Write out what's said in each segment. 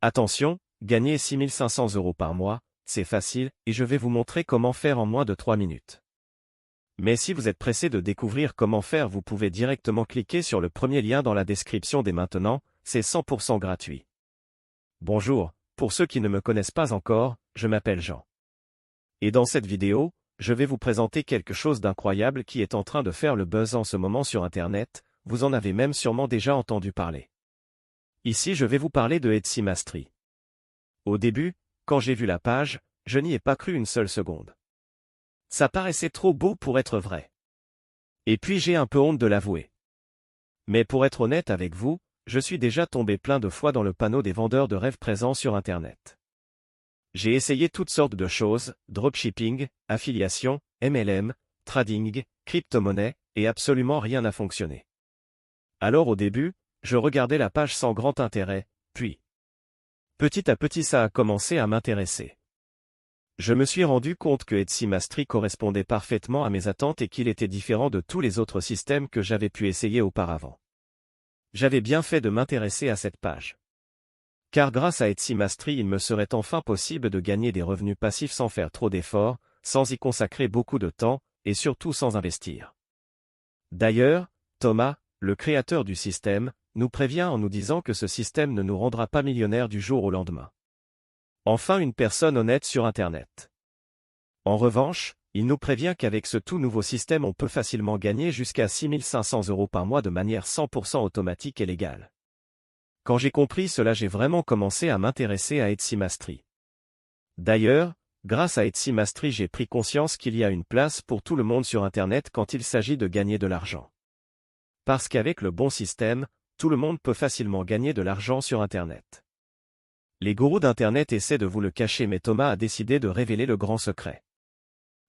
Attention, gagner 6500 € par mois, c'est facile, et je vais vous montrer comment faire en moins de 3 minutes. Mais si vous êtes pressé de découvrir comment faire, vous pouvez directement cliquer sur le premier lien dans la description dès maintenant, c'est 100% gratuit. Bonjour, pour ceux qui ne me connaissent pas encore, je m'appelle Jean. Et dans cette vidéo, je vais vous présenter quelque chose d'incroyable qui est en train de faire le buzz en ce moment sur Internet, vous en avez même sûrement déjà entendu parler. Ici je vais vous parler de Etsy Mastery. Au début, quand j'ai vu la page, je n'y ai pas cru une seule seconde. Ça paraissait trop beau pour être vrai. Et puis j'ai un peu honte de l'avouer. Mais pour être honnête avec vous, je suis déjà tombé plein de fois dans le panneau des vendeurs de rêves présents sur Internet. J'ai essayé toutes sortes de choses, dropshipping, affiliation, MLM, trading, crypto-monnaie, et absolument rien n'a fonctionné. Alors au début, je regardais la page sans grand intérêt, puis petit à petit ça a commencé à m'intéresser. Je me suis rendu compte que Etsy Mastery correspondait parfaitement à mes attentes et qu'il était différent de tous les autres systèmes que j'avais pu essayer auparavant. J'avais bien fait de m'intéresser à cette page. Car grâce à Etsy Mastery, il me serait enfin possible de gagner des revenus passifs sans faire trop d'efforts, sans y consacrer beaucoup de temps, et surtout sans investir. D'ailleurs, Thomas, le créateur du système, nous prévient en nous disant que ce système ne nous rendra pas millionnaires du jour au lendemain. Enfin une personne honnête sur Internet. En revanche, il nous prévient qu'avec ce tout nouveau système on peut facilement gagner jusqu'à 6500 € par mois de manière 100% automatique et légale. Quand j'ai compris cela, j'ai vraiment commencé à m'intéresser à Etsy Mastery. D'ailleurs, grâce à Etsy Mastery, j'ai pris conscience qu'il y a une place pour tout le monde sur Internet quand il s'agit de gagner de l'argent. Parce qu'avec le bon système, tout le monde peut facilement gagner de l'argent sur Internet. Les gourous d'Internet essaient de vous le cacher, mais Thomas a décidé de révéler le grand secret.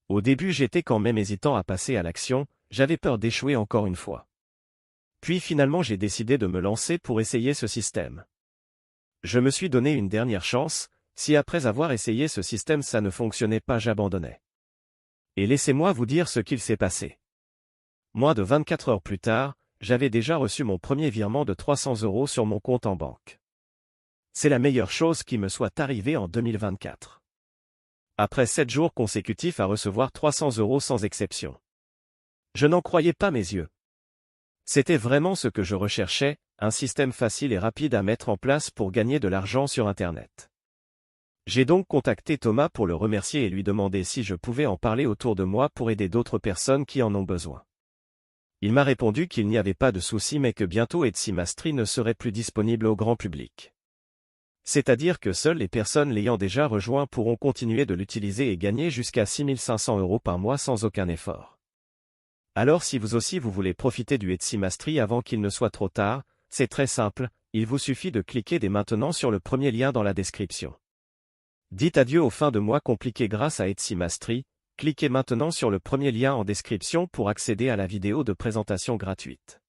Au début j'étais quand même hésitant à passer à l'action, j'avais peur d'échouer encore une fois. Puis finalement j'ai décidé de me lancer pour essayer ce système. Je me suis donné une dernière chance, si après avoir essayé ce système ça ne fonctionnait pas, j'abandonnais. Et laissez-moi vous dire ce qu'il s'est passé. Moins de 24 heures plus tard, j'avais déjà reçu mon premier virement de 300 € sur mon compte en banque. C'est la meilleure chose qui me soit arrivée en 2024. Après 7 jours consécutifs à recevoir 300 € sans exception. Je n'en croyais pas mes yeux. C'était vraiment ce que je recherchais, un système facile et rapide à mettre en place pour gagner de l'argent sur Internet. J'ai donc contacté Thomas pour le remercier et lui demander si je pouvais en parler autour de moi pour aider d'autres personnes qui en ont besoin. Il m'a répondu qu'il n'y avait pas de souci mais que bientôt Etsy Mastery ne serait plus disponible au grand public. C'est-à-dire que seules les personnes l'ayant déjà rejoint pourront continuer de l'utiliser et gagner jusqu'à 6500 € par mois sans aucun effort. Alors si vous aussi vous voulez profiter du Etsy Mastery avant qu'il ne soit trop tard, c'est très simple, il vous suffit de cliquer dès maintenant sur le premier lien dans la description. Dites adieu aux fins de mois compliquées grâce à Etsy Mastery, cliquez maintenant sur le premier lien en description pour accéder à la vidéo de présentation gratuite.